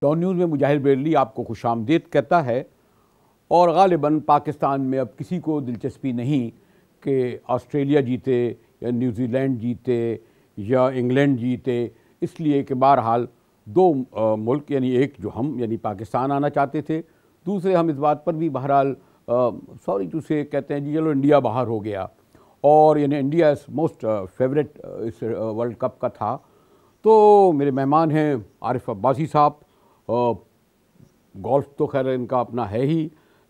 Don news में मुजाहिर बरेलवी आपको खुशामदीद कहता है। और ग़ालिबन पाकिस्तान में अब किसी को दिलचस्पी नहीं कि ऑस्ट्रेलिया जीते या न्यूजीलैंड जीते या इंग्लैंड जीते, इसलिए कि बहरहाल दो मुल्क यानी एक जो हम यानी पाकिस्तान आना चाहते थे, दूसरे हम इस बात पर भी बहरहाल सॉरी टू से कहते हैं जी चलो इंडिया बाहर हो गया, और यानी इंडिया इज़ मोस्ट फेवरेट इस वर्ल्ड कप का था। तो मेरे मेहमान हैं आरिफ अब्बासी साहब। गोल्फ तो खैर इनका अपना है ही,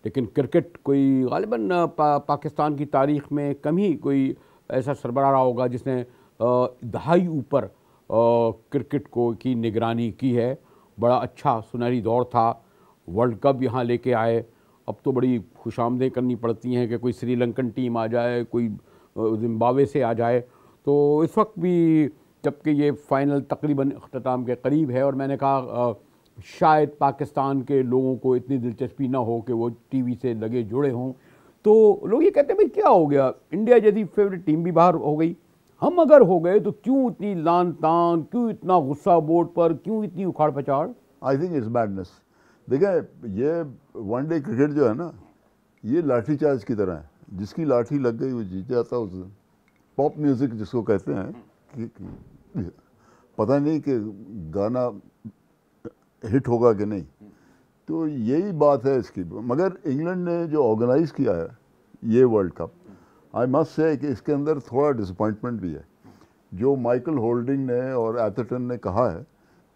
लेकिन क्रिकेट कोई ग़ालिबन पाकिस्तान की तारीख़ में कम ही कोई ऐसा सरबराह रहा होगा जिसने दहाई ऊपर क्रिकेट को की निगरानी की है। बड़ा अच्छा सुनहरी दौर था, वर्ल्ड कप यहाँ लेके आए। अब तो बड़ी खुशामदें करनी पड़ती हैं कि कोई श्रीलंकन टीम आ जाए, कोई जिम्बाब्वे से आ जाए। तो इस वक्त भी जबकि ये फ़ाइनल तकरीबन अख्ताम के करीब है, और मैंने कहा शायद पाकिस्तान के लोगों को इतनी दिलचस्पी ना हो कि वो टीवी से लगे जुड़े हों, तो लोग ये कहते हैं भाई क्या हो गया, इंडिया जैसी फेवरेट टीम भी बाहर हो गई, हम अगर हो गए तो क्यों इतनी लान तान, क्यों इतना गुस्सा बोर्ड पर, क्यों इतनी उखाड़ पछाड़? I think it's madness. देखिए ये वनडे क्रिकेट जो है ना, ये लाठी चार्ज की तरह है, जिसकी लाठी लग गई वो जीत जाता है उस दिन। पॉप म्यूज़िक जिसको कहते हैं कि पता नहीं कि गाना हिट होगा कि नहीं, तो यही बात है इसकी। मगर इंग्लैंड ने जो ऑर्गेनाइज़ किया है ये world cup, I must say कि इसके अंदर थोड़ा डिसअपॉइंटमेंट भी है। जो माइकल होल्डिंग ने और एथरटन ने कहा है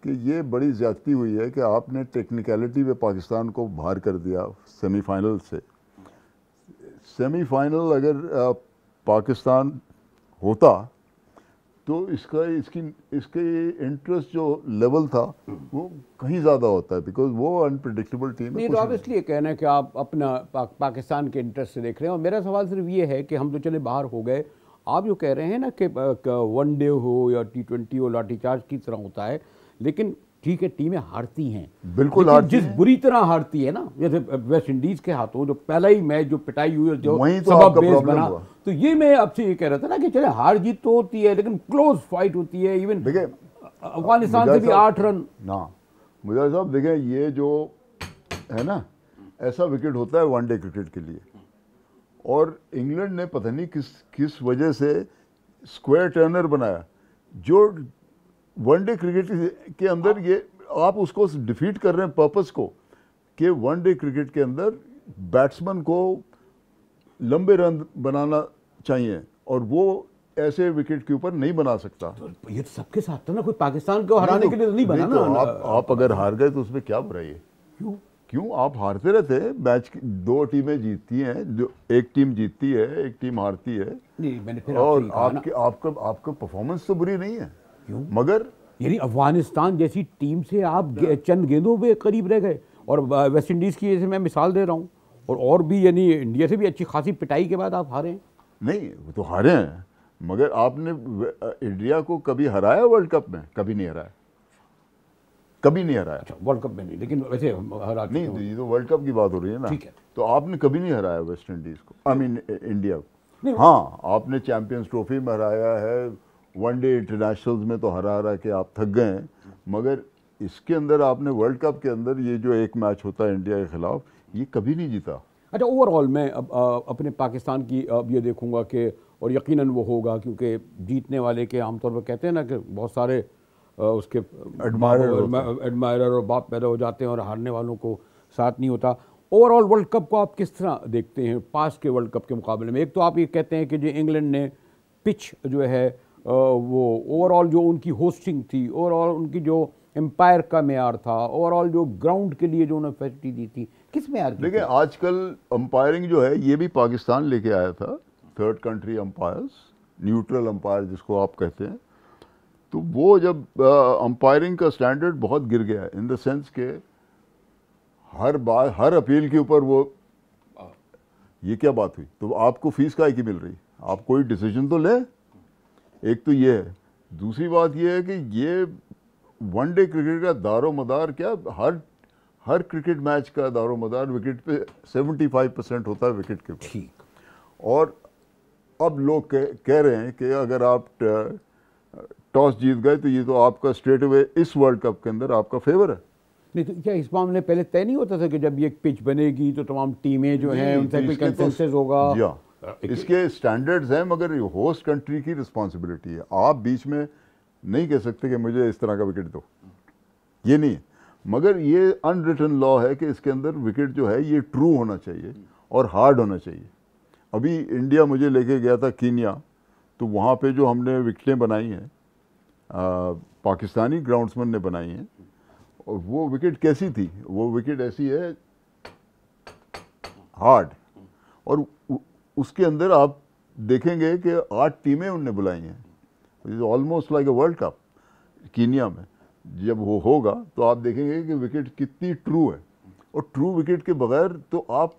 कि ये बड़ी ज़्यादती हुई है कि आपने टेक्निकलिटी में पाकिस्तान को बाहर कर दिया सेमीफाइनल से। सेमीफाइनल अगर पाकिस्तान होता तो इसके इंटरेस्ट जो लेवल था वो कहीं ज़्यादा होता है, बिकॉज वो अनप्रिडिक्टेबल टीम है। नहीं तो आप इसलिए कहना है कि आप अपना पाकिस्तान के इंटरेस्ट से देख रहे हैं, और मेरा सवाल सिर्फ ये है कि हम तो चले बाहर हो गए, आप जो कह रहे हैं ना कि वनडे हो या T20 हो लाठीचार्ज की तरह होता है, लेकिन ठीक है टीमें हारती हैं, बिल्कुल हारती जिस हैं। बुरी तरह हारती है ना, जैसे वेस्ट इंडीज के हाथों जो पहला ही मैच जो पिटाई हुई, जो वहीं तो सबब आपका बेस प्रॉब्लम बना, हुआ। तो ये मैं आपसे ये कह रहा था ना कि चले हार जीत तो होती है, लेकिन क्लोज फाइट होती है। इवन देखिए अफगानिस्तान से भी 8 रन ना। मुझे साहब देखें, ये जो है ना, ऐसा विकेट होता है वनडे क्रिकेट के लिए, और इंग्लैंड ने पता नहीं किस वजह से स्क्वायर टर्नर बनाया, जो वनडे क्रिकेट के अंदर ये आप उसको डिफीट कर रहे हैं पर्पस को, कि वनडे क्रिकेट के अंदर बैट्समैन को लंबे रन बनाना चाहिए, और वो ऐसे विकेट के ऊपर नहीं बना सकता। तो ये तो सबके साथ था ना, कोई पाकिस्तान को हराने के लिए तो नहीं बना तो ना। आप अगर हार गए तो उसमें क्या बुराई है? क्यों आप हारते रहते? मैच दो टीमें जीतती हैं, जो एक टीम जीतती है एक टीम हारती है। नहीं मैंने फिर और आपका परफॉर्मेंस तो बुरी नहीं है, क्यों? मगर यानी अफगानिस्तान जैसी टीम से आप चंद गेंदों पे करीब रह गए, और वेस्ट इंडीज़ की जैसे मैं मिसाल दे रहा हूँ, और भी यानी इंडिया से भी अच्छी खासी पिटाई के बाद आप हारे हैं। नहीं वो तो हारे हैं, मगर आपने इंडिया को कभी हराया वर्ल्ड कप में? कभी नहीं हराया, कभी नहीं हराया। अच्छा, वर्ल्ड कप में नहीं, लेकिन वैसे हरा नहीं, तो ये तो वर्ल्ड कप की बात हो रही है ना। ठीक है। तो आपने कभी नहीं हराया वेस्ट इंडीज़ को, आई मीन इंडिया को। हाँ, आपने चैंपियंस ट्रॉफी में हराया है, वनडे इंटरनेशनल्स में तो हरा के आप थक गए हैं, मगर इसके अंदर आपने वर्ल्ड कप के अंदर ये जो एक मैच होता है इंडिया के खिलाफ, ये कभी नहीं जीता। अच्छा, ओवरऑल मैं अब अपने पाकिस्तान की अब ये देखूंगा कि, और यकीनन वो होगा क्योंकि जीतने वाले के आमतौर पर कहते हैं ना कि बहुत सारे उसके एडमायरर और बाप पैदा हो जाते हैं, और हारने वालों को साथ नहीं होता। ओवरऑल वर्ल्ड कप को आप किस तरह देखते हैं पास के वर्ल्ड कप के मुकाबले में? एक तो आप ये कहते हैं कि जो इंग्लैंड ने पिच जो है वो ओवरऑल जो उनकी होस्टिंग थी, ओवरऑल उनकी जो एम्पायर का मेयार था, ओवरऑल जो ग्राउंड के लिए जो उन्होंने फैसिलिटी दी थी, किस मेयार की? देखिए आजकल अंपायरिंग जो है ये भी पाकिस्तान लेके आया था, third country umpires, neutral umpire जिसको आप कहते हैं। तो वो जब अंपायरिंग का स्टैंडर्ड बहुत गिर गया, इन द सेंस के हर बार हर अपील के ऊपर वो, ये क्या बात हुई, तो आपको फीस काहे की मिल रही, आप कोई डिसीजन तो ले। एक तो ये है, दूसरी बात ये है कि ये वनडे क्रिकेट का दारो मदार क्या, हर क्रिकेट मैच का दारो मदार विकेट पे 75% होता है विकेट के ऊपर। ठीक। और अब लोग कह रहे हैं कि अगर आप टॉस जीत गए तो ये तो आपका स्ट्रेट अवे इस वर्ल्ड कप के अंदर आपका फेवर है। नहीं तो क्या इस मामले में पहले तय नहीं होता था कि जब ये पिच बनेगी तो तमाम टीमें जो हैं उनसे कोई कंसेंसस होगा? जी हाँ, इसके स्टैंडर्ड्स हैं, मगर होस्ट कंट्री की रिस्पॉन्सिबिलिटी है। आप बीच में नहीं कह सकते कि मुझे इस तरह का विकेट दो, ये नहीं है। मगर ये अनरिटन लॉ है कि इसके अंदर विकेट जो है ये ट्रू होना चाहिए और हार्ड होना चाहिए। अभी इंडिया मुझे लेके गया था कीनिया, तो वहाँ पे जो हमने विकेटें बनाई हैं पाकिस्तानी ग्राउंड्समैन ने बनाई हैं, और वो विकेट कैसी थी? वो विकेट ऐसी है हार्ड, और उसके अंदर आप देखेंगे कि 8 टीमें उनने बुलाई हैं, almost like a world cup Kenya में। जब वो होगा तो आप देखेंगे कि विकेट कितनी ट्रू है, और ट्रू विकेट के बगैर तो आप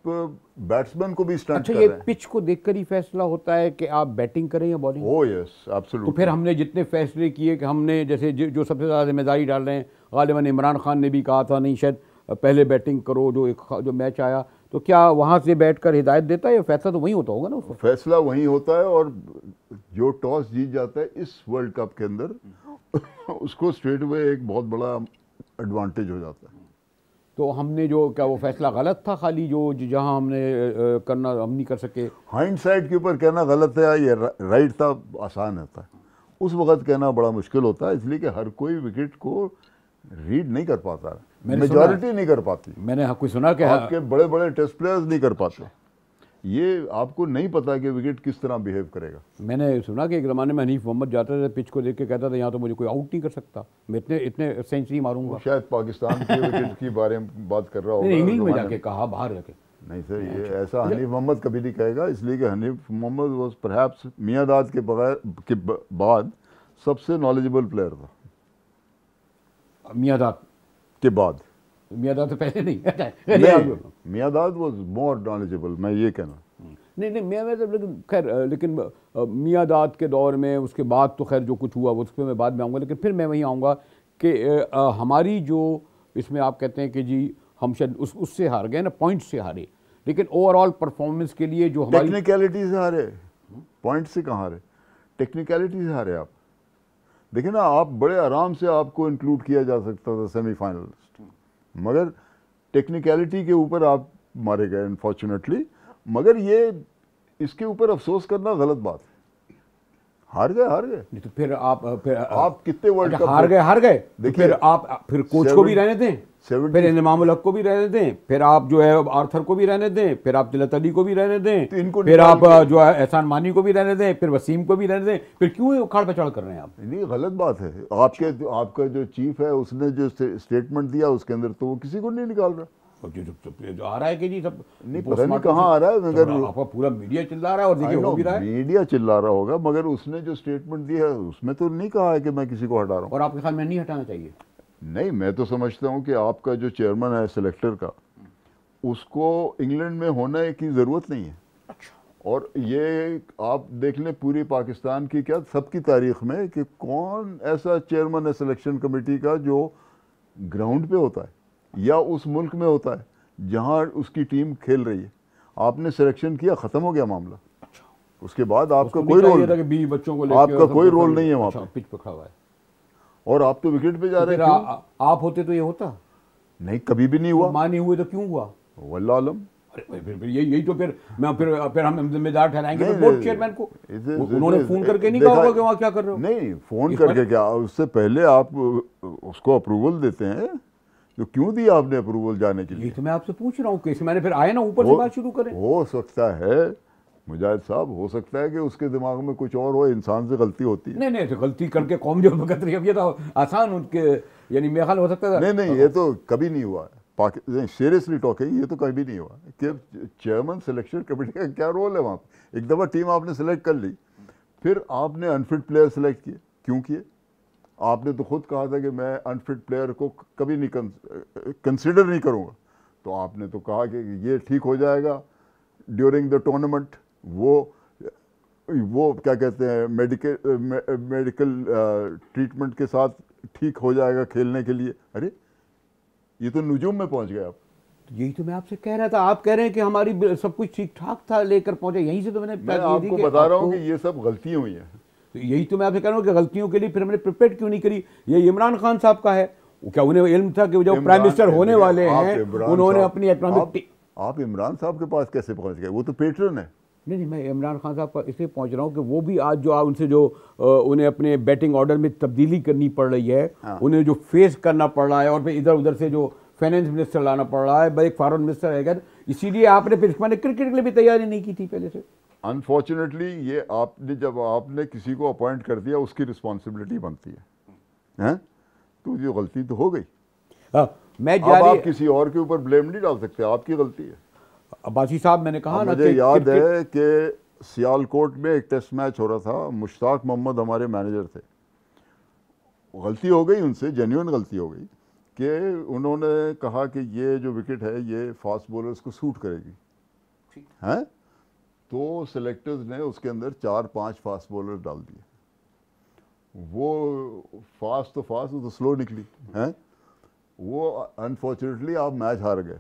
बैट्समैन को भी स्टंट अच्छा, कर रहे हैं। ये पिच को देखकर ही फैसला होता है कि आप बैटिंग करें या बॉलिंग? Oh yes, absolutely. तो फिर हमने जितने फैसले किए कि हमने जैसे जो सबसे ज़्यादा जिम्मेदारी डाल रहे हैं, गालिबन इमरान खान ने भी कहा था नहीं शायद पहले बैटिंग करो, जो मैच आया, तो क्या वहाँ से बैठकर हिदायत देता है या फैसला तो वहीं होता होगा ना? उसको फैसला वहीं होता है, और जो टॉस जीत जाता है इस वर्ल्ड कप के अंदर उसको स्ट्रेट वे एक बहुत बड़ा एडवांटेज हो जाता है। तो हमने जो क्या वो फैसला गलत था, खाली जो जहां हमने करना हम नहीं कर सके? हाइंडसाइड के ऊपर कहना गलत है या ये राइट था आसान होता है, उस वक्त कहना बड़ा मुश्किल होता है, इसलिए कि हर कोई विकेट को रीड नहीं कर पाता, मेजॉरिटी नहीं कर पाती। मैंने कोई सुना कि आपके बड़े बड़े टेस्ट प्लेयर्स नहीं कर पाते, ये आपको नहीं पता कि विकेट किस तरह बिहेव करेगा। मैंने सुना कि एक ज़माने में हनीफ मोहम्मद जाता था पिच को देख के कहता था यहाँ तो मुझे कोई आउट नहीं कर सकता, मैं इतने सेंचुरी मारूंगा। शायद पाकिस्तान के विकेट की बारे में बात कर रहा होगा, इंग्लैंड में जाके कहा, बाहर जाके। नहीं सर, ये ऐसा हनीफ मोहम्मद कभी नहीं कहेगा, इसलिए कि हनीफ मोहम्मद वाज परहैप्स मियांदाद के बाद सबसे नॉलेजेबल प्लेयर था। मियांदाद के बाद? मियांदाद तो पहले नहीं। मियांदाद वाज मोर नॉलेजेबल, मैं ये कहना। नहीं लेकिन खैर, लेकिन मियांदाद के दौर में उसके बाद तो खैर जो कुछ हुआ उस पर मैं बाद में आऊँगा, लेकिन फिर मैं वहीं आऊँगा कि हमारी जो इसमें आप कहते हैं कि जी हम शायद उससे हार गए ना, पॉइंट से हारे, लेकिन ओवरऑल परफॉर्मेंस के लिए जो हमारी टेक्निकलिटी से हारे, पॉइंट से कहाँ हारे, टेक्निकलिटी से हारे। आप देखिए ना, आप बड़े आराम से आपको इंक्लूड किया जा सकता था सेमीफाइनलिस्ट, मगर टेक्निकलिटी के ऊपर आप मारे गए अनफॉर्चुनेटली। मगर ये इसके ऊपर अफसोस करना गलत बात है। हार गए नहीं तो फिर आप कितने वर्ल्ड कप हार गए देखिए, फिर आप फिर कोच को भी रहने दें, फिर इमामुल हक को भी रहने दें, फिर आप जो है आर्थर को भी रहने दें, फिर आप तिलत अली को भी रहने दें, फिर आप जो है एहसान मानी को भी रहने दें, फिर वसीम को भी रहने दें, फिर क्यों उखाड़ पे चढ़ कर रहे हैं आप? नहीं, गलत बात है। आपका जो चीफ है उसने जो स्टेटमेंट दिया उसके अंदर तो वो किसी को नहीं निकाल रहा। जो आ रहा है कि जी सब नहीं, पता नहीं कहाँ आ रहा है, मगर आपका पूरा मीडिया चिल्ला रहा है, और देखिए हो भी रहा है। मीडिया चिल्ला रहा होगा, मगर उसने जो स्टेटमेंट दिया है उसमें तो नहीं कहा है कि मैं किसी को हटा रहा हूँ। और आपके ख्याल में नहीं हटाना चाहिए? नहीं, मैं तो समझता हूँ कि आपका जो चेयरमैन है सिलेक्टर का, उसको इंग्लैंड में होने की ज़रूरत नहीं है। अच्छा। और ये आप देख लें पूरी पाकिस्तान की क्या सबकी तारीख में कि कौन ऐसा चेयरमैन है सिलेक्शन कमेटी का जो ग्राउंड पे होता है या उस मुल्क में होता है जहाँ उसकी टीम खेल रही है। आपने सिलेक्शन किया, ख़त्म हो गया मामला। अच्छा। उसके बाद आपका कोई रोल, आपका कोई रोल नहीं है वहाँ पे, पिच पे खड़ा हुआ है, और आप तो विकेट पे जा रहे हैं। आप होते तो ये होता नहीं, कभी भी नहीं हुआ। मां नहीं हुए तो क्यों हुआ? वल्लाह आलम। फिर यही तो फिर हम जिम्मेदार ठहराएंगे बोर्ड चेयरमैन को। उन्होंने फोन करके नहीं कहा होगा कि वहाँ क्या कर रहे हो? नहीं, फोन करके क्या, उससे पहले आप उसको अप्रूवल देते हैं, तो क्यों दिया आपने अप्रूवल जाने के लिए? यही तो मैं आपसे पूछ रहा हूँ, कैसे मैंने फिर आए ना ऊपर से बात शुरू करें। हो सकता है मुजाहिद साहब, हो सकता है कि उसके दिमाग में कुछ और हो, इंसान से गलती होती है। नहीं तो गलती करके कौम जो भगत रही है, ये तो आसान उनके, यानी मेरा ख्याल हो सकता है। नहीं, ये तो कभी नहीं हुआ है। सीरियसली टॉकिंग, ये तो कभी नहीं हुआ कि चेयरमैन सिलेक्शन कमेटी का क्या रोल है वहाँ पे। एक दफ़ा टीम आपने सेलेक्ट कर ली, फिर आपने अनफिट प्लेयर सेलेक्ट किए, क्यों किए? आपने तो खुद कहा था कि मैं अनफिट प्लेयर को कभी नहीं कंसिडर नहीं करूँगा, तो आपने तो कहा कि ये ठीक हो जाएगा ड्यूरिंग द टूर्नामेंट, वो क्या कहते हैं मेडिकल ट्रीटमेंट के साथ ठीक हो जाएगा खेलने के लिए। अरे ये तो नुजूम में पहुंच गए आप। यही तो मैं आपसे कह रहा था, आप कह रहे हैं कि हमारी सब कुछ ठीक ठाक था, लेकर पहुंचे, यहीं से तो मैं आपको बता रहा हूँ कि ये सब गलतियां हुई हैं। तो यही तो मैं आपसे कह रहा हूँ कि गलतियों के लिए फिर हमने प्रिपेयर क्यों नहीं करी। ये इमरान खान साहब का है, क्या उन्हें इल्म था कि जो प्राइम मिनिस्टर होने वाले हैं उन्होंने अपनी इकोनॉमिक? आप इमरान साहब के पास कैसे पहुंच गए? वो तो पेट्रन है। नहीं, मैं इमरान खान साहब पर इसलिए पहुंच रहा हूँ कि वो भी आज जो उनसे जो उन्हें अपने बैटिंग ऑर्डर में तब्दीली करनी पड़ रही है, उन्हें जो फेस करना पड़ रहा है और फिर इधर उधर से जो फाइनेंस मिनिस्टर लाना पड़ रहा है, एक फॉरेन मिनिस्टर है, इसीलिए आपने फिर मैंने क्रिकेट के लिए भी तैयारी नहीं की थी पहले से। अनफॉर्चुनेटली ये आपने जब आपने किसी को अपॉइंट कर दिया उसकी रिस्पॉन्सिबिलिटी बनती है, तो ये गलती तो हो गई। मैं अब आप किसी और के ऊपर ब्लेम नहीं डाल सकते, आपकी गलती है। अब्बासी साहब मैंने कहा ना, मुझे याद है कि सियालकोट में एक टेस्ट मैच हो रहा था, मुश्ताक मोहम्मद हमारे मैनेजर थे। गलती हो गई उनसे, जेन्युइन गलती हो गई कि उन्होंने कहा कि ये जो विकेट है ये फास्ट बॉलर्स को सूट करेगी, हैं? तो सेलेक्टर्स ने उसके अंदर 4-5 फास्ट बॉलर डाल दिए। वो फास्ट तो फास्ट, वो तो स्लो निकली, हैं? वो अनफॉर्चुनेटली आप मैच हार गए।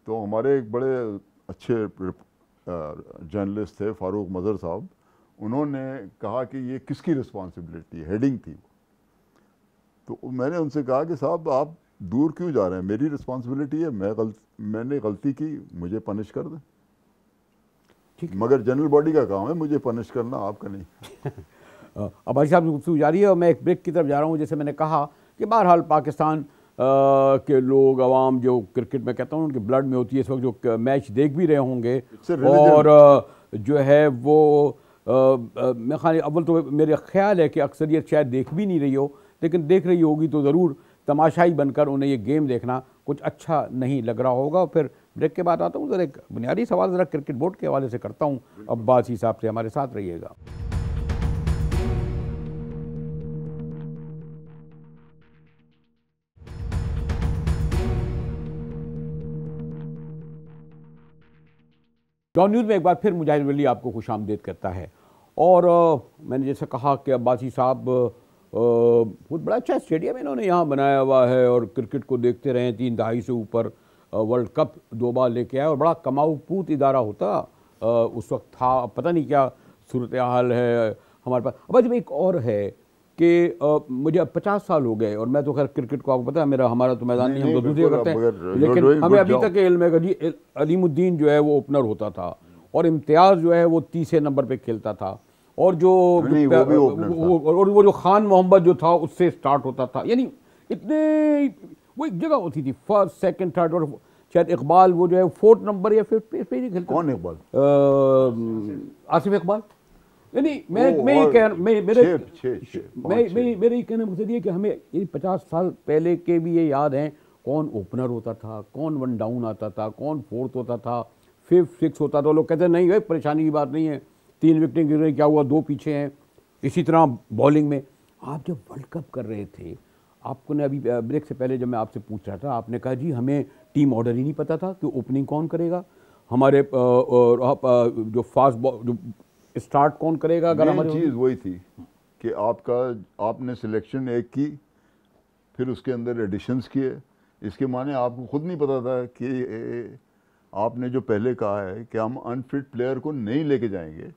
तो हमारे एक बड़े अच्छे जर्नलिस्ट थे फारूक मजहर साहब, उन्होंने कहा कि ये किसकी रिस्पॉन्सिबिलिटी है, हेडिंग थी। तो मैंने उनसे कहा कि साहब आप दूर क्यों जा रहे हैं, मेरी रिस्पॉन्सिबिलिटी है, मैंने गलती की, मुझे पनिश कर दें। ठीक, मगर जनरल बॉडी का काम है मुझे पनिश करना, आपका नहीं। अब भाई साहब गुफ्तगू जारी है और मैं एक ब्रेक की तरफ जा रहा हूँ। जैसे मैंने कहा कि बहरहाल पाकिस्तान के लोग आवाम जो क्रिकेट में कहता हूँ उनके ब्लड में होती है, इस वक्त जो मैच देख भी रहे होंगे और जो है वो मैं ख्याल अव्वल तो मेरा ख्याल है कि अक्सरियत शायद देख भी नहीं रही हो, लेकिन देख रही होगी तो ज़रूर तमाशाई बनकर उन्हें ये गेम देखना कुछ अच्छा नहीं लग रहा होगा। फिर ब्रेक के बाद आता हूँ, ज़रा एक बुनियादी सवाल ज़रा क्रिकेट बोर्ड के हवाले से करता हूँ। अब्बासी साहब से हमारे साथ रहिएगा। डॉन न्यूज़ में एक बार फिर मुजाहिद वली आपको खुशामदीद करता है। और मैंने जैसे कहा कि अब्बासी साहब बहुत बड़ा अच्छा स्टेडियम इन्होंने यहाँ बनाया हुआ है और क्रिकेट को देखते रहे, 3 दहाई से ऊपर वर्ल्ड कप 2 बार लेके आए और बड़ा कमाऊ पूत इदारा होता उस वक्त था। पता नहीं क्या सूरत हाल है हमारे पास। अब जब एक और है कि मुझे अब 50 साल हो गए और मैं तो खैर क्रिकेट को आपको पता है हमारा तो मैदान नहीं, हम तो दूसरे करते हैं, लेकिन हमें अभी तक इल्म है कि अलीमुद्दीन जो है वो ओपनर होता था और इम्तियाज़ जो है वो 30 नंबर पे खेलता था और वो जो खान मोहम्मद जो था उससे स्टार्ट होता था। यानी इतने वो एक जगह होती थी, फर्स्ट सेकंड थर्ड, और शायद इकबाल वो जो है 4th नंबर या 5th पे नहीं खेलता। कौन इकबाल? आसिफ इकबाल। यानी मेरे कहने मकसद ये कि हमें ये 50 साल पहले के भी ये याद हैं, कौन ओपनर होता था, कौन 1 डाउन आता था, कौन 4th होता था, 5th 6th होता था। लोग कहते हैं नहीं भाई परेशानी की बात नहीं है, 3 विकेटें गिर रही, क्या हुआ, 2 पीछे हैं। इसी तरह बॉलिंग में आप जब वर्ल्ड कप कर रहे थे, आपको ने अभी ब्रेक से पहले जब मैं आपसे पूछ रहा था, आपने कहा जी हमें टीम ऑर्डर ही नहीं पता था कि ओपनिंग कौन करेगा, हमारे जो फास्ट बॉल जो स्टार्ट कौन करेगा। अगर हमारी चीज़ वही थी कि आपने सिलेक्शन एक की, फिर उसके अंदर एडिशंस किए। इसके माने आपको खुद नहीं पता था कि आपने जो पहले कहा है कि हम अनफिट प्लेयर को नहीं लेके जाएंगे,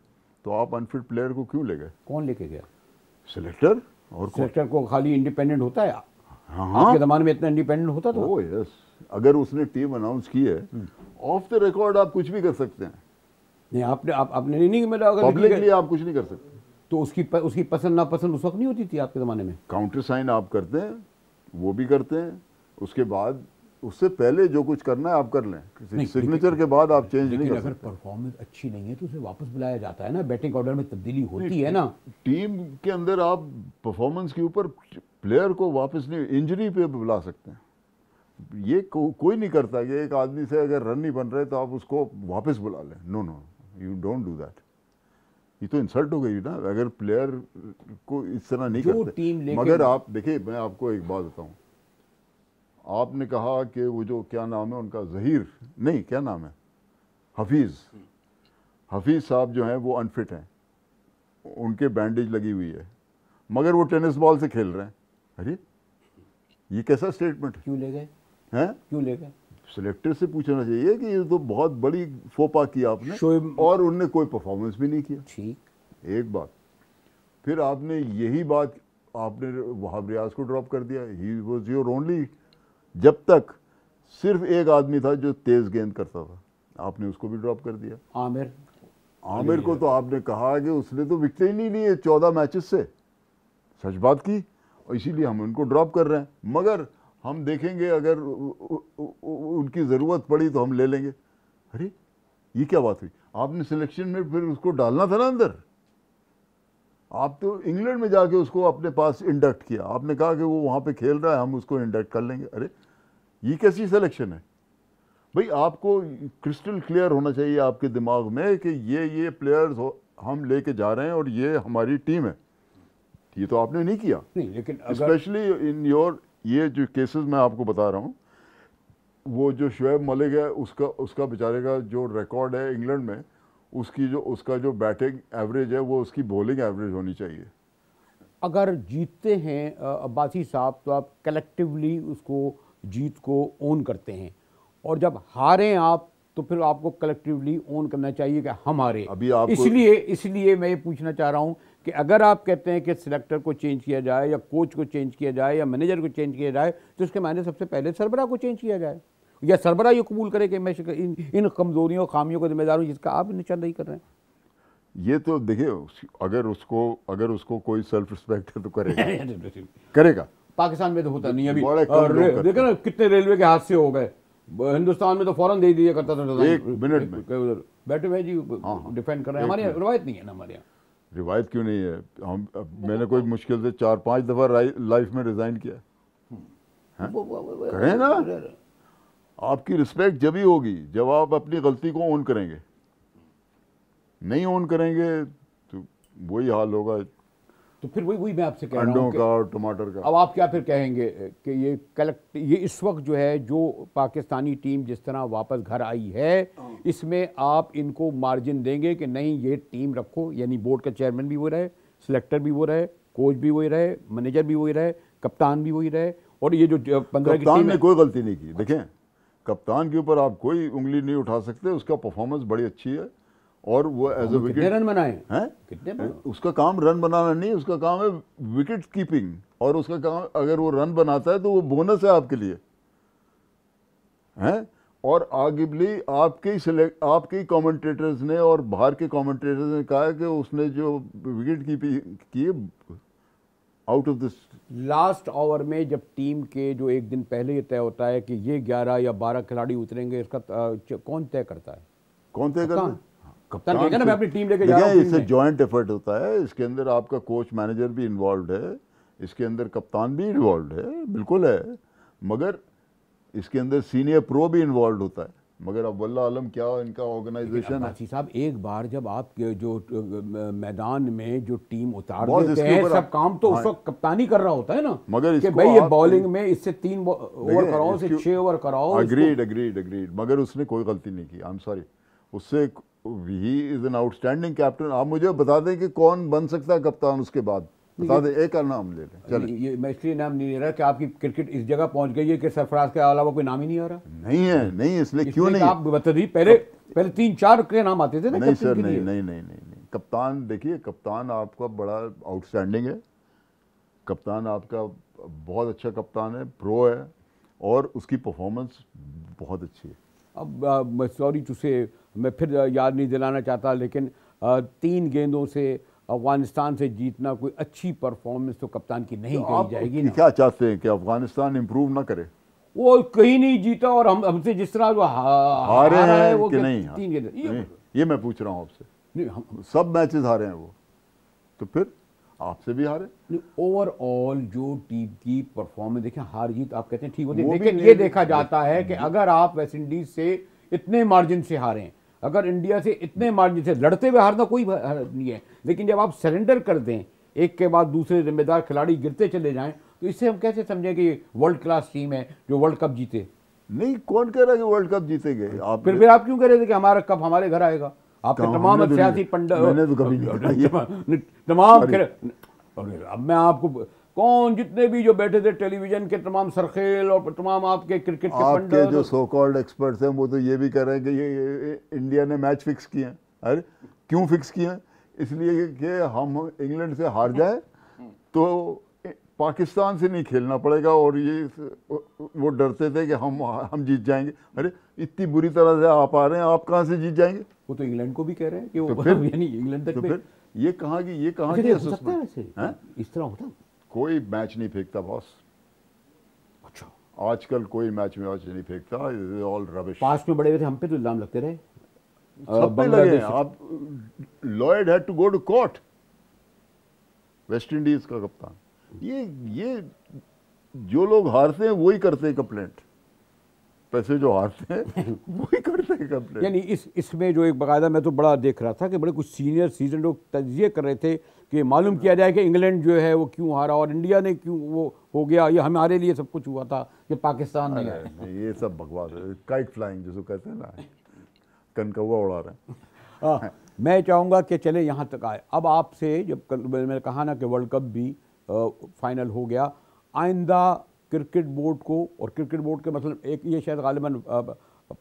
तो आप अनफिट प्लेयर को क्यों ले गए? कौन लेके गया? सिलेक्टर। और सिलेक्टर को खाली इंडिपेंडेंट होता है? हाँ, आपके ज़माने में इतना इंडिपेंडेंट होता था? ओह यस, अगर उसने टीम अनाउंस की है ऑफ द रिकॉर्ड आप कुछ भी कर सकते हैं। नहीं, आपने नहीं, मेरा अगर पब्लिकली आप कुछ नहीं कर सकते। तो उसकी पसंद नापसंद उस वक्त नहीं होती थी आपके ज़माने में? काउंटर साइन आप करते हैं, वो भी करते हैं, उसके बाद उससे पहले जो कुछ करना है आप कर लें, सिग्नेचर के बाद आप चेंज नहीं कर सकते। अगर परफॉर्मेंस अच्छी नहीं है तो उसे वापस बुलाया जाता है ना, बैटिंग ऑर्डर में तब्दीली होती है ना। टीम के अंदर आप परफॉर्मेंस के ऊपर प्लेयर को वापस नहीं, इंजरी पे बुला सकते हैं। ये कोई नहीं करता कि एक आदमी से अगर रन नहीं बन रहे तो आप उसको वापस बुला लें। No no, you don't do that. ये तो इंसल्ट हो गई ना, अगर प्लेयर को इस तरह नहीं करते। मगर आप देखिए, मैं आपको एक बात बताऊं, आपने कहा कि वो जो क्या नाम है उनका, जहीर नहीं, क्या नाम है, हफीज़ साहब जो हैं वो अनफिट हैं, उनके बैंडेज लगी हुई है, मगर वो टेनिस बॉल से खेल रहे हैं। अरे ये कैसा स्टेटमेंट है? क्यों ले गए हैं? क्यों ले गए? सिलेक्टर से पूछना चाहिए कि ये तो बहुत बड़ी फोपा किया आपने, और उनने कोई परफॉर्मेंस भी नहीं किया। ठीक, एक बात। फिर आपने यही बात आपने वहाब रियाज को ड्रॉप कर दिया, ही वॉज योर ओनली, जब तक सिर्फ एक आदमी था जो तेज गेंद करता था, आपने उसको भी ड्रॉप कर दिया। आमिर को तो आपने कहा कि उसने तो विकेट ही नहीं लिए 14 मैचेस से, सच बात की, और इसीलिए हम उनको ड्रॉप कर रहे हैं। मगर हम देखेंगे अगर उनकी ज़रूरत पड़ी तो हम ले लेंगे। अरे ये क्या बात हुई, आपने सिलेक्शन में फिर उसको डालना था ना अंदर। आप तो इंग्लैंड में जाके उसको अपने पास इंडक्ट किया, आपने कहा कि वो वहाँ पे खेल रहा है, हम उसको इंडक्ट कर लेंगे। अरे ये कैसी सिलेक्शन है भाई? आपको क्रिस्टल क्लियर होना चाहिए आपके दिमाग में कि ये प्लेयर्स हम लेके जा रहे हैं और ये हमारी टीम है। ये तो आपने नहीं किया। नहीं, लेकिन स्पेशली इन योर ये जो केसेस मैं आपको बता रहा हूँ, वो जो शुएब मलिक है उसका बेचारे का जो रिकॉर्ड है इंग्लैंड में, उसका जो बैटिंग एवरेज है वो उसकी बॉलिंग एवरेज होनी चाहिए। अगर जीतते हैं अब्बासी साहब तो आप कलेक्टिवली उसको जीत को ओन करते हैं, और जब हारें आप तो फिर आपको कलेक्टिवली ओन करना चाहिए कि हम हारे। अभी आपको इसलिए मैं ये पूछना चाह रहा हूं कि अगर आप कहते हैं कि सिलेक्टर को चेंज किया जाए या कोच को चेंज किया जाए या मैनेजर को चेंज किया जाए, तो इसके मायने सबसे पहले सरबराह को चेंज किया जाए, या सरबराह ये कबूल करे कि मैं इन कमजोरियों खामियों का जिम्मेदार हूँ जिसका आप निशानदेही कर रहे हैं। ये तो देखिए, अगर उसको कोई सेल्फ रिस्पेक्ट है तो करेगा। पाकिस्तान में तो होता नहीं अभी। बड़े देखो ना कितने रेलवे के हादसे हो गए, हिंदुस्तान में तो फौरन दे दिया करता था, 1 मिनट में बैठे हुए जी डिफेंड कर रहे हैं। हमारे यहाँ रिवायत नहीं है ना, हमारे यहाँ रिवायत क्यों नहीं है? मैंने कोई मुश्किल से 4-5 दफा लाइफ में रिजाइन किया। करें ना, आपकी रिस्पेक्ट जब ही होगी जब आप अपनी गलती को ओन करेंगे। नहीं ओन करेंगे तो वही हाल होगा, तो फिर वही मैं आपसे कह रहा हूं अंडों का और टमाटर का। अब आप क्या फिर कहेंगे कि ये इस वक्त जो है, जो पाकिस्तानी टीम जिस तरह वापस घर आई है, इसमें आप इनको मार्जिन देंगे कि नहीं ये टीम रखो, यानी बोर्ड का चेयरमैन भी वो रहे, सिलेक्टर भी वो रहे, कोच भी वही रहे, मैनेजर भी वही रहे, कप्तान भी वही रहे, और ये जो 15 की कप्तान टीम ने कोई गलती नहीं की। देखें, कप्तान के ऊपर आप कोई उंगली नहीं उठा सकते, उसका परफॉर्मेंस बड़ी अच्छी है और वो एज ए विकेट रन बनाए हैं, कितने उसका काम रन बनाना नहीं, उसका काम है विकेट कीपिंग, और उसका काम अगर वो रन बनाता है तो वो बोनस है आपके लिए, हैं। और आर्ग्यूबली आपके कमेंटेटर्स ने और बाहर के कमेंटेटर्स ने कहा कि उसने जो विकेट कीपिंग की out of this. Last over में जब टीम के जो एक दिन पहले ये तय होता है कि ये 11 या 12 खिलाड़ी उतरेंगे, इसका कौन तय करता है? कौन तय करता है? कप्तान कहेगा ना मैं अपनी टीम लेके जा रहा हूं। इससे जॉइंट एफर्ट होता है, इसके अंदर आपका कोच मैनेजर भी इन्वॉल्व है, इसके अंदर कप्तान भी इन्वॉल्व है, बिल्कुल है, मगर इसके अंदर सीनियर प्रो भी इन्वॉल्व होता है। मगर अब वल्लाह आलम क्या इनका ऑर्गेनाइजेशन है साहब, एक बार जब आप जो मैदान में जो टीम उतार देते हैं सब काम तो उस वक्त कप्तानी कर रहा होता है ना, मगर कि भाई ये बॉलिंग में इससे 3 ओवर कराओ, इससे 6 ओवर कराओ। अग्रीड, मगर उसने कोई गलती नहीं की। आई एम सॉरी, उससे he is an outstanding captain. आप मुझे बता दें कि कौन बन सकता है कप्तान, उसके बाद बता दें, एक का नाम ले लें। चलिए, ये मैं इसलिए नाम नहीं ले रहा कि आपकी क्रिकेट इस जगह पहुंच गई है कि सरफराज के अलावा कोई नाम ही नहीं आ रहा। नहीं है, नहीं, इसलिए क्यों नहीं? आप बता दी, पहले 3-4 के नाम आते थे ना। नहीं सर, नहीं। कप्तान देखिए, कप्तान आपका बड़ा आउटस्टैंडिंग है, कप्तान आपका बहुत अच्छा कप्तान है, प्रो है, और उसकी परफॉर्मेंस बहुत अच्छी है। अब सॉरी टू से मैं फिर याद नहीं दिलाना चाहता, लेकिन 3 गेंदों से अफगानिस्तान से जीतना कोई अच्छी परफॉर्मेंस तो कप्तान की नहीं कही जाएगी ना। क्या चाहते हैं कि अफगानिस्तान इंप्रूव ना करे? वो कहीं नहीं जीता, और हमसे जिस तरह जो हारे हैं वो कि नहीं? 3 गेंद ये मैं पूछ रहा हूँ आपसे। सब मैचेस हारे हैं वो, तो फिर आपसे भी हारे। ओवरऑल जो टीम की परफॉर्मेंस देखें, हार जीत आप कहते हैं ठीक होती है, लेकिन ये देखा जाता है कि अगर आप वेस्ट इंडीज से इतने मार्जिन से हारें, अगर इंडिया से इतने मार्जिन से लड़ते हुए हारना कोई नहीं है, लेकिन जब आप सरेंडर कर दें, एक के बाद दूसरे जिम्मेदार खिलाड़ी गिरते चले जाएं, तो इससे हम कैसे समझें कि वर्ल्ड क्लास टीम है जो वर्ल्ड कप जीते? नहीं, कौन कह रहा है कि वर्ल्ड कप जीतेंगे? आप फिर आप क्यों कह रहे थे कि हमारा कप हमारे घर आएगा? आपके तमाम सियासी पंडित, मैंने तो कभी नहीं तमाम, अब मैं आपको कौन जितने भी जो बैठे थे टेलीविजन के तमाम सरखेल और तमाम आपके क्रिकेट के आपके जो सो कॉल्ड एक्सपर्ट्स हैं वो तो ये भी कह रहे हैं कि ये इंडिया ने मैच फिक्स किए हैं। अरे क्यों फिक्स किए हैं? इसलिए कि हम इंग्लैंड से हार जाए तो पाकिस्तान से नहीं खेलना पड़ेगा, और ये वो डरते थे कि हम जीत जाएंगे। अरे इतनी बुरी तरह से आप आ रहे हैं, आप कहाँ से जीत जाएंगे? वो तो इंग्लैंड को भी कह रहे हैं कि वो तो फिर यानी इंग्लैंड तक तो पे फिर ये कहाँ की हो सकता है वैसे इस तरह होता? कोई मैच नहीं फेंकता बॉस। अच्छा, आजकल कोई मैच नहीं फेंकता, ऑल रबिश। पास में बड़े हुए थे, हम पे तो इल्जाम लगते रहे, सब पे लगे हैं। आप Lloyd had to go to court, West Indies का कप्तान। ये जो लोग हारते हैं वही करते हैं कंप्लेंट, पैसे जो हारते हैं वही करते हैं कंप्लेंट। यानी इसमें जो एक बाकायदा मैं तो बड़ा देख रहा था कि बड़े कुछ सीनियर सीजन लोग तजिए कर रहे थे कि मालूम किया जाए कि इंग्लैंड जो है वो क्यों हारा और इंडिया ने क्यों वो हो गया, ये हमारे लिए सब कुछ हुआ था कि पाकिस्तान नहीं आया। ये सब बकवास है, काइट फ्लाइंग जिसको कहते हैं ना, कनकौवा उड़ा रहे हैं। मैं चाहूँगा कि चले यहाँ तक आए। अब आपसे जब मैंने कहा ना कि वर्ल्ड कप भी फाइनल हो गया, आइंदा क्रिकेट बोर्ड को, और क्रिकेट बोर्ड के मतलब एक ये शायद गालिबन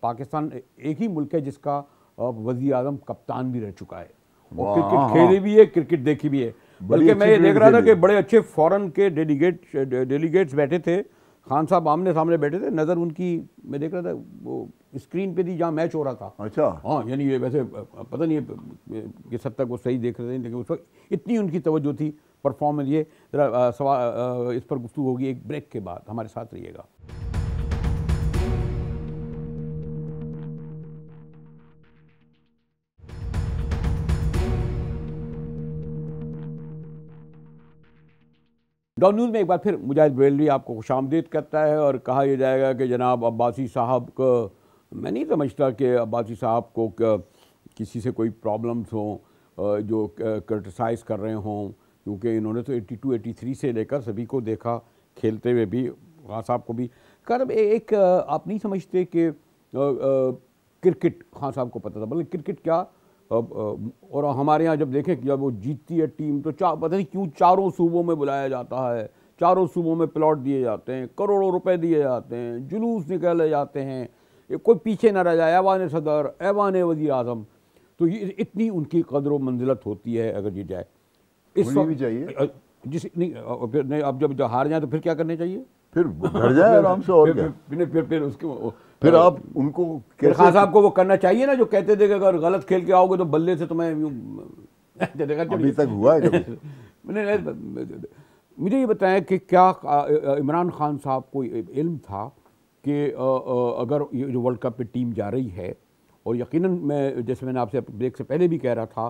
पाकिस्तान एक ही मुल्क है जिसका वज़ीर आज़म कप्तान भी रह चुका है और क्रिकेट खेली भी है, क्रिकेट देखी भी है। बल्कि मैं ये देख रहा था कि बड़े अच्छे फॉरेन के डेलीगेट्स बैठे थे, खान साहब आमने सामने बैठे थे, नज़र उनकी मैं देख रहा था वो स्क्रीन पे थी जहाँ मैच हो रहा था। अच्छा, हाँ, यानी ये वैसे पता नहीं किस हद तक वो सही देख रहे थे, लेकिन उस वक्त इतनी उनकी तवज्जो थी परफॉर्मेंस। ये ज़रा सवाल इस पर गुफ्तगू होगी एक ब्रेक के बाद, हमारे साथ रहिएगा। डॉन न्यूज़ में एक बार फिर मुजाहिद बरेलवी आपको खुशामदीद करता है और कहा यह जाएगा कि जनाब अब्बासी साहब को, मैं नहीं समझता कि अब्बासी साहब को किसी से कोई प्रॉब्लम्स हों जो क्रिटिसाइज़ कर रहे हों, क्योंकि इन्होंने तो 82-83 से लेकर सभी को देखा खेलते हुए भी, खान साहब को भी। कर एक आप नहीं समझते कि क्रिकेट खान साहब को पता था, बल्कि क्रिकेट क्या और हमारे यहाँ जब देखें कि जब वो जीतती है टीम तो पता नहीं क्यों चारों सूबों में बुलाया जाता है, चारों सूबों में प्लॉट दिए जाते हैं, करोड़ों रुपए दिए जाते हैं, जुलूस निकाले जाते हैं, कोई पीछे न रह जाए, ऐवान सदर, ऐवान वज़ीर आज़म। तो ये इतनी उनकी कदर व मंजिलत होती है अगर जीत जाए। इस वक्त भी चाहिए जिस नहीं अब जब हार जाए तो फिर क्या करने चाहिए? फिर घर जाए आराम से, और क्या? फिर उसके फिर आप उनको खान साहब को वो करना चाहिए ना जो कहते थे कि अगर गलत खेल के आओगे तो बल्ले से तुम्हें अभी तक हुआ है कभी? मुझे ये बताएं कि क्या इमरान खान साहब को इल्म था कि अगर ये जो वर्ल्ड कप पे टीम जा रही है, और यकीनन मैं जैसे मैंने आपसे ब्रेक से पहले भी कह रहा था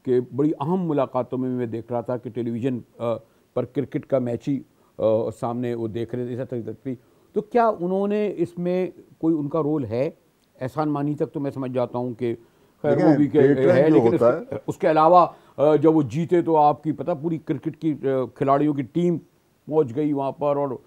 कि बड़ी अहम मुलाकातों में मैं देख रहा था कि टेलीविज़न पर क्रिकेट का मैच ही सामने वो देख रहे थे, ऐसा तक भी। तो क्या उन्होंने इसमें कोई उनका रोल है? एहसान मानी तक तो मैं समझ जाता हूँ कि खैर वो भी है, लेकिन उसके अलावा जब वो जीते तो आपकी पता पूरी क्रिकेट की खिलाड़ियों की टीम पहुँच गई वहाँ पर, और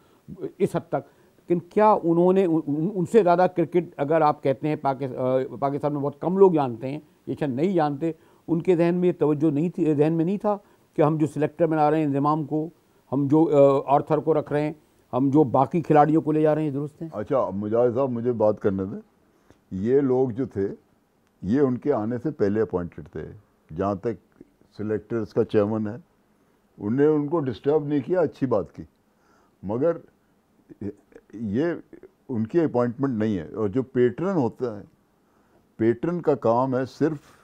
इस हद तक। लेकिन क्या उन्होंने उनसे ज़्यादा क्रिकेट, अगर आप कहते हैं पाकिस्तान में बहुत कम लोग जानते हैं, ये शायद नहीं जानते, उनके जहन में ये तवज्जो नहीं थी, जहन में नहीं था कि हम जो सिलेक्टर बना रहे हैं इंतज़ाम को, हम जो आर्थर को रख रहे हैं, हम जो बाकी खिलाड़ियों को ले जा रहे हैं, दुरुस्त हैं? अच्छा मुजाहिद साहब, मुझे बात करने दें। ये लोग जो थे ये उनके आने से पहले अपॉइंटेड थे, जहाँ तक सिलेक्टर्स का चेयरमैन है, उन्हें उनको डिस्टर्ब नहीं किया, अच्छी बात की, मगर ये उनकी अपॉइंटमेंट नहीं है। और जो पेट्रन होता है, पेट्रन का काम है सिर्फ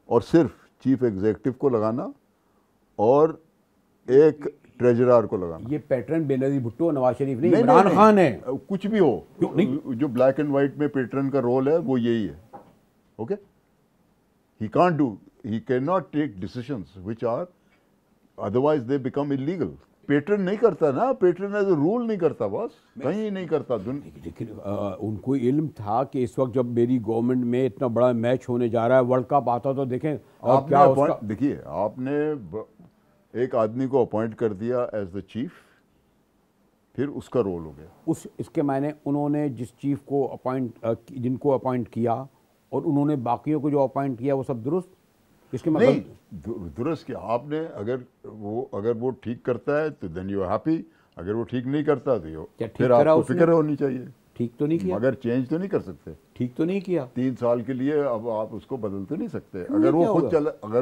और सिर्फ चीफ एग्जीक्यूटिव को लगाना और एक ट्रेजरर को लगाना। ये पैटर्न बेनजीर भुट्टो, नवाज शरीफ नहीं, इमरान खान है। कुछ भी हो, जो ब्लैक एंड व्हाइट में पैटर्न का रोल है वो यही है। Okay, he can't do, he can not take decisions which are otherwise they become illegal. Pattern नहीं करता ना, पैटर्न एज ए रूल नहीं करता, बस कहीं नहीं करता। लेकिन उनको इल्म था कि इस वक्त जब मेरी गवर्नमेंट में इतना बड़ा मैच होने जा रहा है, वर्ल्ड कप आता, तो देखें क्या उसका। देखिए, आपने एक आदमी को अपॉइंट कर दिया एज द चीफ, फिर उसका रोल हो गया। इसके मायने उन्होंने जिस चीफ को अपॉइंट, जिनको अपॉइंट किया और उन्होंने बाकियों को जो अपॉइंट किया वो सब दुरुस्त? इसके मतलब दुरुस्त किया आपने। अगर वो ठीक करता है तो देन यू आर हैप्पी, अगर वो ठीक नहीं करता तो फिर आपको फिक्र होनी चाहिए। ठीक तो नहीं किया, मगर चेंज तो नहीं कर सकते। ठीक तो नहीं किया 3 साल के लिए, अब आप उसको बदल तो नहीं सकते। अगर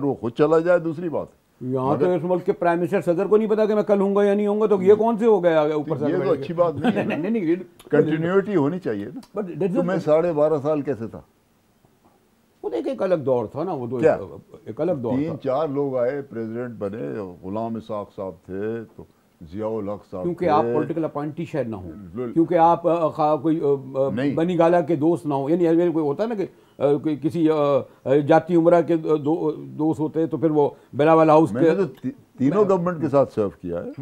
वो खुद चला जाए दूसरी बात, यहाँ तो इस मुल्क के प्राइम मिनिस्टर सदर को नहीं पता कि मैं कल हूँगा या नहीं होऊंगा, तो ये कौन से हो गया ऊपर से? ये तो अच्छी बात नहीं है। नहीं, कंटिन्यूटी होनी चाहिए ना। तो मैं 12.5 साल कैसे था? वो देख एक अलग दौर था ना, वो तो क्या? एक अलग दौर था। 3-4 लोग आए, प्रेसिडेंट बने, गुलाम इसाक साहब थे, तो जियाउल हक साहब, क्योंकि आप पॉलिटिकल अपॉइंटी शायद ना हो, लो- क्योंकि आप कोई बनी गाला के दोस्त ना हो, यानी कोई होता है ना कि कोई किसी जाति उमरा के दोस्त होते हैं, तो फिर वो बिलावल हाउस मैंने के तो तीनों गवर्नमेंट के साथ सर्व किया है,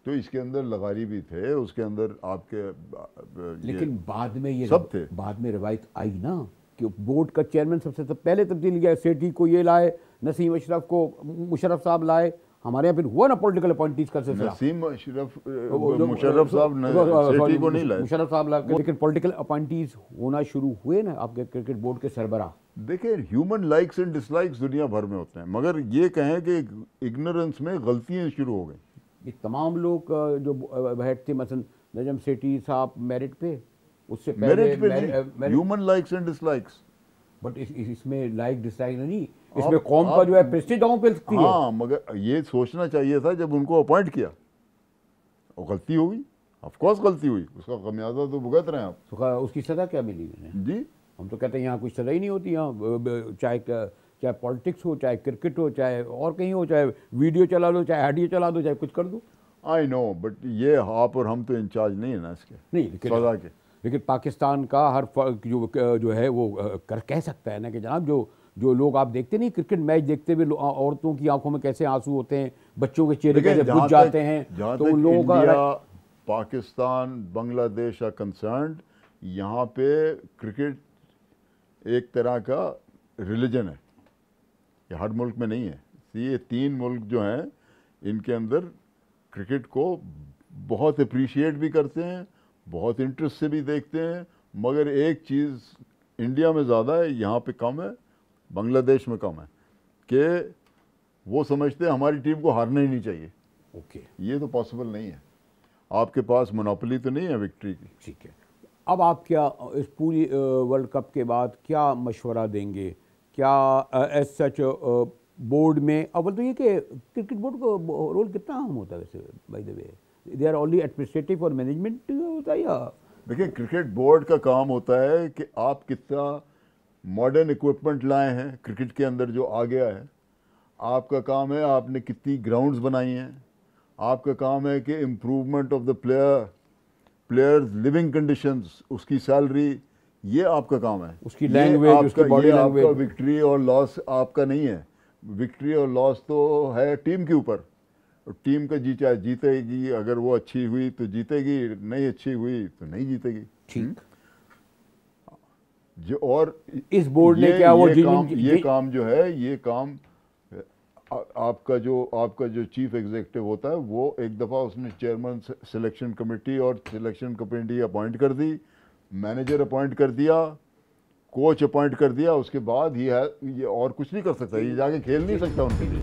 तो इसके अंदर लगारी भी थे, उसके अंदर आपके लेकिन बाद में ये सब थे। बाद में रवायत आई ना कि बोर्ड का चेयरमैन सबसे पहले तब्दील किया, सेठी को ये लाए, नसीम अशरफ को मुशर्रफ साहब लाए, हमारे यहाँ फिर हुआ ना पॉलिटिकल अपॉइंटीज का सिलसिला। नसीम मुशर्रफ साहब ने सेठी को नहीं लाए, मुशर्रफ साहब लाए, लेकिन पॉलिटिकल अपॉइंटीज होना शुरू हुए ना आपके क्रिकेट बोर्ड के सरबराह। देखिए ह्यूमन लाइक्स एंड डिसलाइक्स दुनिया भर में होते हैं, मगर ये कहें कि इग्नोरेंस में गलतियां शुरू हो गई। ये तमाम लोग जो हेड थे, मसलन नजम सेठी साहब मेरिट पे, उससे मेरिट पे पहले नहीं, human likes and dislikes. But इसमें लाइक डिसलाइक नहीं, इसमें कौम का जो है प्रेस्टीज डाउन पे सकती है। हाँ, मगर ये सोचना चाहिए था जब उनको अपॉइंट किया, और गलती हो गई, ऑफ कोर्स गलती हुई, उसका खमियाजा तो भुगत रहे हैं आप। तो उसकी सजा क्या मिली उन्हें? जी, हम तो कहते हैं यहाँ कोई सजा ही नहीं होती, यहाँ चाहे पॉलिटिक्स हो, चाहे क्रिकेट हो, चाहे और कहीं हो, चाहे वीडियो चला लो, चाहे ऑडियो चला दो, चाहे कुछ कर दो। आई नो, बट ये आप और हम तो इंचार्ज नहीं है ना इसके, नहीं, सजा के। लेकिन पाकिस्तान का हर जो है वो कह सकता है ना कि जनाब जो लोग आप देखते नहीं, क्रिकेट मैच देखते हुए औरतों की आंखों में कैसे आंसू होते हैं, बच्चों के चेहरे कैसे बुझ जाते हैं, तो उन लोगों का पाकिस्तान बांग्लादेश आर कंसर्न्ड, यहाँ पे क्रिकेट एक तरह का रिलीजन है, ये हर मुल्क में नहीं है। ये 3 मुल्क जो हैं इनके अंदर क्रिकेट को बहुत अप्रिशिएट भी करते हैं, बहुत इंटरेस्ट से भी देखते हैं, मगर एक चीज़ इंडिया में ज़्यादा है, यहाँ पे कम है, बांग्लादेश में कम है, कि वो समझते हैं हमारी टीम को हारना ही नहीं चाहिए। ओके, ये तो पॉसिबल नहीं है, आपके पास मोनोपोली तो नहीं है विक्ट्री की। ठीक है, अब आप क्या इस पूरी वर्ल्ड कप के बाद क्या मशवरा देंगे? क्या एज सच बोर्ड में अव्वल तो ये कि क्रिकेट बोर्ड का रोल कितना अहम होता है वैसे, by the way, they are only administrative और मैनेजमेंट होता है या? देखिए, क्रिकेट बोर्ड का काम होता है कि आप कितना मॉडर्न इक्विपमेंट लाए हैं क्रिकेट के अंदर जो आ गया है, आपका काम है आपने कितनी ग्राउंड्स बनाई हैं, आपका काम है कि improvement of the players living conditions, उसकी सैलरी, ये आपका काम है। उसकी लैंग्वेज, उसकी बॉडी लैंग्वेज। आपका विक्ट्री और लॉस आपका नहीं है, विक्ट्री और लॉस तो है टीम के ऊपर, टीम का चाहे जीतेगी, अगर वो अच्छी हुई तो जीतेगी, नहीं अच्छी हुई तो नहीं जीतेगी। ठीक, जो और इस बोर्ड ने क्या वो ये काम जो है, ये काम आपका जो चीफ एग्जीक्यूटिव होता है, वो एक दफ़ा उसने चेयरमैन सिलेक्शन कमेटी और सिलेक्शन कमेटी अपॉइंट कर दी, मैनेजर अपॉइंट कर दिया, कोच अपॉइंट कर दिया, उसके बाद ही है ये और कुछ नहीं कर सकता, ये जाके खेल नहीं सकता उनके लिए।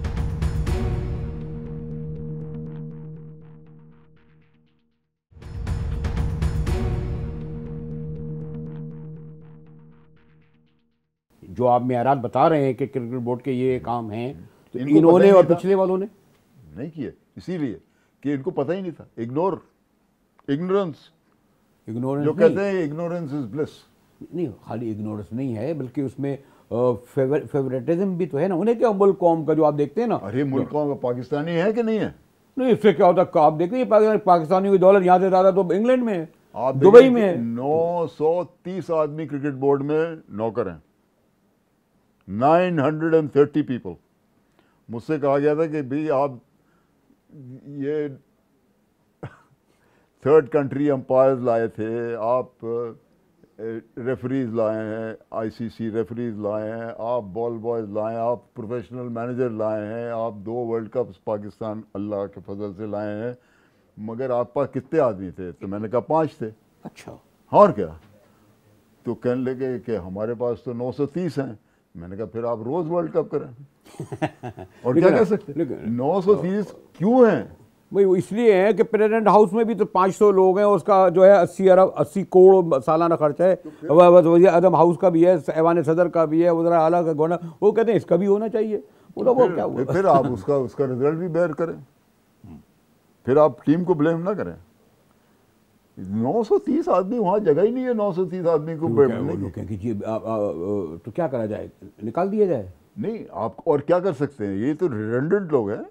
जो आप मेयारात बता रहे हैं कि क्रिकेट बोर्ड के ये काम हैं, तो इन्होंने और पिछले वालों ने नहीं किए, इसीलिए कि इनको पता ही नहीं था। इग्नोरेंस जो कहते हैं, इग्नोरेंस इज ब्लिस। नहीं, खाली इग्नोरेंस नहीं है, बल्कि उसमें फेवरेटिज्म भी तो है ना। उन्हें क्या मुल्क कौम का जो आप देखते हैं ना, अरे मुल्क कौम का पाकिस्तानी है कि नहीं है? नहीं, इससे क्या होता है, आप देखते हैं पाकिस्तानी की दौलत यहाँ से ज़्यादा तो इंग्लैंड में है, आप दुबई में है। 930 आदमी क्रिकेट बोर्ड में नौकर हैं, 930 पीपल। मुझसे कहा गया था कि भाई आप ये थर्ड कंट्री अंपायर्स लाए थे, आप रेफरीज लाए हैं, आईसीसी रेफरीज लाए हैं, आप बॉल बॉयज लाए हैं, आप प्रोफेशनल मैनेजर लाए हैं, आप 2 वर्ल्ड कप्स पाकिस्तान अल्लाह के फजल से लाए हैं, मगर आप पास कितने आदमी थे? तो मैंने कहा 5 थे। अच्छा, और क्या? तो कहने लगे कि हमारे पास तो 930 हैं। मैंने कहा फिर आप रोज़ वर्ल्ड कप करें। और क्या कह सकते? 930 क्यों हैं? भाई वो इसलिए है कि प्रेसिडेंट हाउस में भी तो 500 लोग हैं, उसका जो है 80 करोड़ सालाना खर्चा है, वज़ीर आज़म हाउस का भी है, ऐवान सदर का भी है, वज़ीर आला का गवर्नर, वो कहते हैं इसका भी होना चाहिए। वो तो वो क्या हुआ। फिर आप उसका रिजल्ट भी बेयर करें, फिर आप टीम को ब्लेम ना करें। 930 आदमी, वहां जगह ही नहीं है 930 आदमी को लोग कहें कि जी तो क्या करा जाए, निकाल दिया जाए। नहीं, आप और क्या कर सकते हैं, ये तो रिडंडेंट लोग हैं,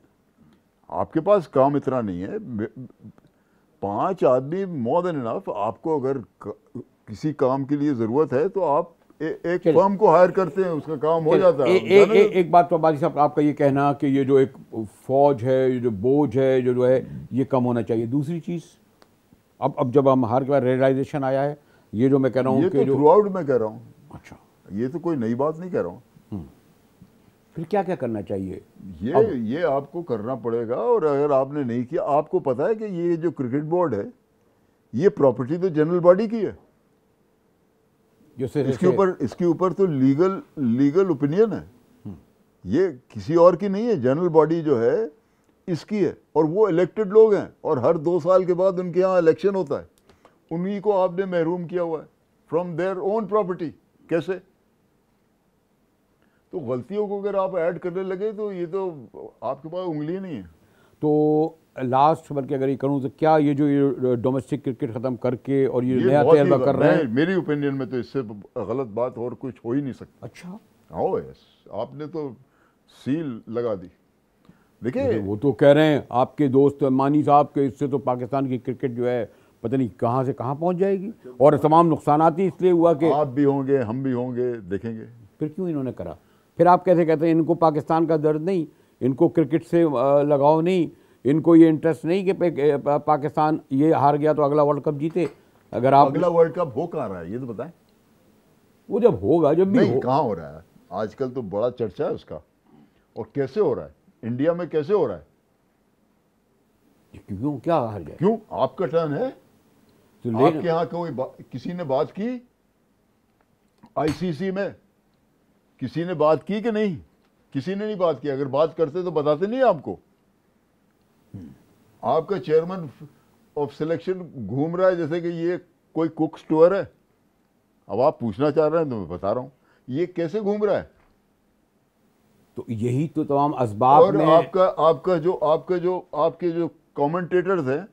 आपके पास काम इतना नहीं है। 5 आदमी मोर देन इनफ। आपको अगर किसी काम के लिए ज़रूरत है तो आप एक फर्म को हायर करते हैं, उसका काम हो जाता है। एक बात तो बाजी साहब, आपका ये कहना कि ये जो एक फौज है, ये जो बोझ है, जो है ये कम होना चाहिए। दूसरी चीज़, अब जब हम हार के बाद रियलाइजेशन आया है, ये जो मैं कह रहा हूँ, ये तो थ्रू आउट मैं कह रहा हूँ। अच्छा, ये तो कोई नई बात नहीं कह रहा हूँ। फिर क्या क्या करना चाहिए? ये आपको करना पड़ेगा, और अगर आपने नहीं किया, आपको पता है कि ये जो क्रिकेट बोर्ड है, ये प्रॉपर्टी तो जनरल बॉडी की है। इसके ऊपर तो लीगल ओपिनियन है, ये किसी और की नहीं है। जनरल बॉडी जो है इसकी है, और वो इलेक्टेड लोग हैं, और हर 2 साल के बाद उनके यहाँ इलेक्शन होता है। उन्हीं को आपने महरूम किया हुआ है फ्रॉम देयर ओन प्रॉपर्टी। कैसे? तो गलतियों को अगर आप ऐड करने लगे तो ये तो आपके पास उंगली नहीं है। तो लास्ट, बल्कि अगर ये करूँ तो क्या ये जो डोमेस्टिक क्रिकेट ख़त्म करके और ये नया तजर्बा कर रहे हैं, मेरी ओपिनियन में तो इससे गलत बात और कुछ हो ही नहीं सकता। अच्छा, आओ यस, आपने तो सील लगा दी। देखिए, वो तो कह रहे हैं आपके दोस्त मानी साहब के, इससे तो पाकिस्तान की क्रिकेट जो है पता नहीं कहाँ से कहाँ पहुँच जाएगी, और तमाम नुकसानात ही इसलिए हुआ कि आप भी होंगे, हम भी होंगे, देखेंगे। फिर क्यों इन्होंने करा? फिर आप कैसे कहते हैं इनको पाकिस्तान का दर्द नहीं, इनको क्रिकेट से लगाव नहीं, इनको ये इंटरेस्ट नहीं कि पाकिस्तान ये हार गया तो अगला वर्ल्ड कप जीते? अगर आप अगला वर्ल्ड कप हो कहाँ रहा है ये तो बताएं। वो जब होगा, जब भी नहीं, कहाँ हो रहा है? आजकल तो बड़ा चर्चा है उसका, और कैसे हो रहा है, इंडिया में कैसे हो रहा है? क्यों, क्या हार गया? क्यों? आपका टर्न है तो आपके यहाँ किसी ने बात की आईसीसी में? किसी ने बात की कि नहीं? किसी ने नहीं बात की। अगर बात करते तो बताते नहीं आपको। आपका चेयरमैन ऑफ सिलेक्शन घूम रहा है जैसे कि ये कोई कुक स्टोर है। अब आप पूछना चाह रहे हैं तो मैं बता रहा हूं ये कैसे घूम रहा है। तो यही तो तमाम असबाब और में आपके जो कमेंटेटर्स हैं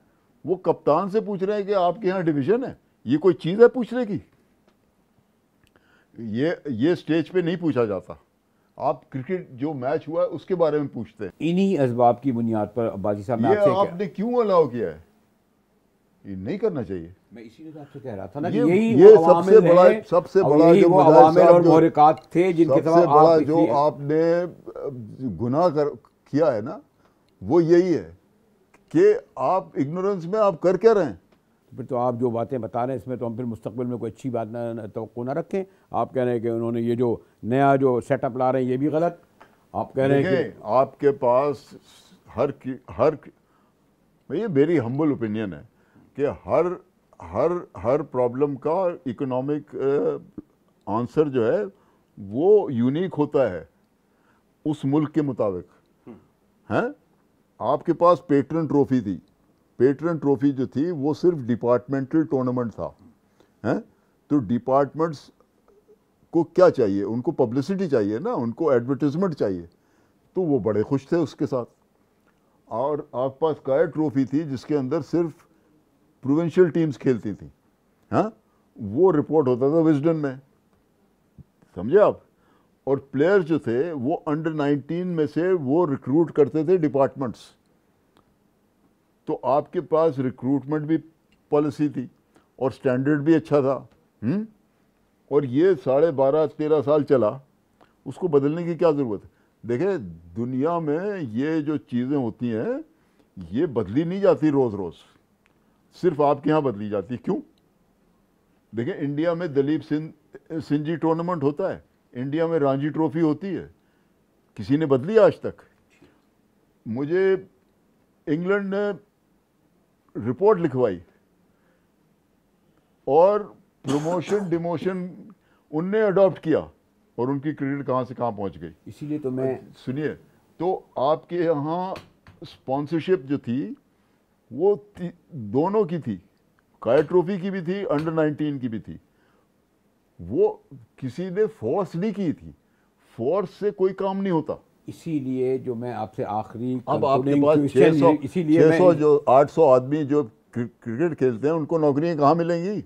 वो कप्तान से पूछ रहे हैं कि आपके यहाँ डिवीजन है। ये कोई चीज़ है पूछने की? ये स्टेज पे नहीं पूछा जाता। आप क्रिकेट जो मैच हुआ है उसके बारे में पूछते हैं। इन्हीं असबाब की बुनियाद पर बाजी साहब, ये आपने क्यों अलाउ किया है? ये नहीं करना चाहिए। मैं इसीलिए तो आपसे कह रहा था ना कि ये सबसे बड़ा जो अवामिल और मुहरिकात थे जिनके सबसे बड़ा जो आपने गुनाह किया है ना, वो यही है कि आप इग्नोरेंस में आप कर क्या रहे हैं। फिर तो आप जो बातें बता रहे हैं इसमें तो हम फिर मुस्तकबिल में कोई अच्छी बात तवक्को ना रखें। आप कह रहे हैं कि उन्होंने ये जो नया जो सेटअप ला रहे हैं ये भी गलत। आप कह रहे हैं कि आपके पास ये मेरी हम्बल ओपिनियन है कि हर प्रॉब्लम का इकोनॉमिक आंसर जो है वो यूनिक होता है उस मुल्क के मुताबिक। हैं? आपके पास पेट्रन ट्रॉफी थी। पेट्रन ट्रॉफी जो थी वो सिर्फ डिपार्टमेंटल टूर्नामेंट था। हैं? तो डिपार्टमेंट्स को क्या चाहिए? उनको पब्लिसिटी चाहिए ना, उनको एडवर्टीजमेंट चाहिए। तो वो बड़े खुश थे उसके साथ। और आपके पास काय ट्रॉफी थी जिसके अंदर सिर्फ प्रोविंशियल टीम्स खेलती थी। हाँ, वो रिपोर्ट होता था विजडन में, समझे आप। और प्लेयर जो थे वो अंडर 19 में से वो रिक्रूट करते थे डिपार्टमेंट्स। तो आपके पास रिक्रूटमेंट भी पॉलिसी थी और स्टैंडर्ड भी अच्छा था। और ये 12.5-13 साल चला, उसको बदलने की क्या ज़रूरत है? देखें, दुनिया में ये जो चीज़ें होती हैं ये बदली नहीं जाती रोज़ रोज़, सिर्फ आपके यहाँ बदली जाती। क्यों? देखें, इंडिया में दलीप सिंह टूर्नामेंट होता है, इंडिया में रणजी ट्रॉफी होती है। किसी ने बदली आज तक? मुझे इंग्लैंड ने रिपोर्ट लिखवाई और प्रमोशन डिमोशन उनने अडॉप्ट किया, और उनकी क्रिकेट कहाँ से कहाँ पहुँच गई। इसीलिए तो मैं सुनिए, तो आपके यहाँ स्पॉन्सरशिप जो थी वो दोनों की थी, काय ट्रॉफी की भी थी, अंडर 19 की भी थी। वो किसी ने फोर्स नहीं की थी। फोर्स से कोई काम नहीं होता। इसीलिए जो मैं आपसे आखिरी अब आपके concluding पास question 600 इसीलिए 600 मैं जो 800 आदमी जो क्रिकेट खेलते हैं उनको नौकरियां कहाँ मिलेंगी?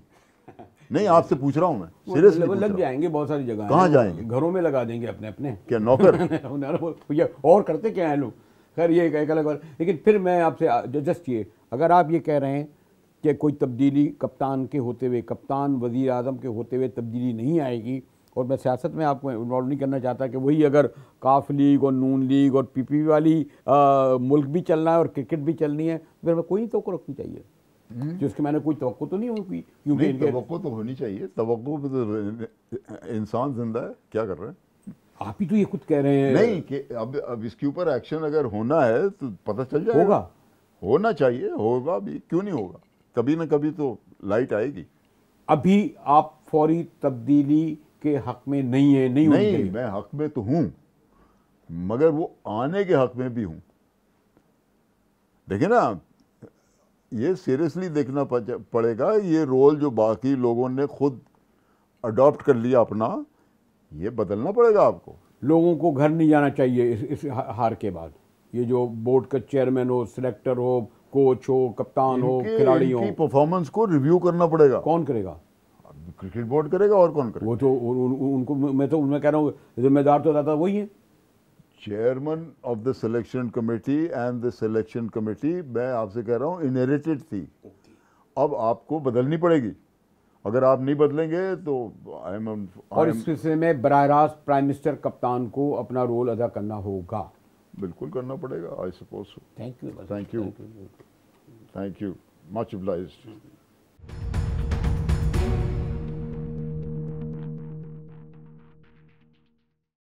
नहीं, आपसे पूछ रहा हूँ मैं, सीरियसली वो पूछ लग रहा हूँ। जाएंगे, बहुत सारी जगह कहाँ जाएंगे? घरों में लगा देंगे अपने अपने क्या नौकर? ये और करते क्या हैं लोग? खैर ये एक अलग बात। लेकिन फिर मैं आपसे जस्ट ये, अगर आप ये कह रहे हैं कि कोई तब्दीली कप्तान के होते हुए, कप्तान वज़ीर आज़म के होते हुए तब्दीली नहीं आएगी, और मैं सियासत में आपको इन्वॉल्व नहीं करना चाहता कि वही अगर काफ लीग और नून लीग और पीपीपी वाली मुल्क भी चलना है और क्रिकेट भी चलनी है, फिर हमें कोई तो रखनी चाहिए जिसकी मैंने कोई तवक्को तो नहीं हुई, क्योंकि नहीं, तवक्को तो होनी चाहिए। तवक्को पे तो इंसान जिंदा है, क्या कर रहे हैं? आप ही तो ये खुद कह रहे हैं। नहीं कि अब इसके ऊपर एक्शन अगर होना है तो पता चल जाएगा। होगा, होना चाहिए, होगा भी, क्यों नहीं होगा? कभी ना कभी तो लाइट आएगी। अभी आप फौरी तब्दीली के हक में नहीं है, नहीं होनी नहीं, चाहिए। मैं हक में तो हूं, मगर वो आने के हक में भी हूं। देखिए ना, ये सीरियसली देखना पड़ेगा। ये रोल जो बाकी लोगों ने खुद अडॉप्ट कर लिया अपना, ये बदलना पड़ेगा आपको। लोगों को घर नहीं जाना चाहिए इस हार के बाद। ये जो बोर्ड का चेयरमैन हो, सिलेक्टर हो, कोच हो, कप्तान हो, खिलाड़ी हो, इनकी परफॉर्मेंस को रिव्यू करना पड़ेगा। कौन करेगा? क्रिकेट बोर्ड करेगा, और कौन करेगा? वो तो उनको मैं कह रहा हूँ, जिम्मेदार तो ज़्यादा वही है। Chairman of the selection committee and the selection committee, मैं आपसे कह रहा हूँ, इनहेरिटेड थी। अब आपको बदलनी पड़ेगी। अगर आप नहीं बदलेंगे तो और इस सिलसिले में बराह रास्त प्राइम मिनिस्टर कप्तान को अपना रोल अदा करना होगा। बिल्कुल करना पड़ेगा, I suppose. Thank you, thank you, much obliged.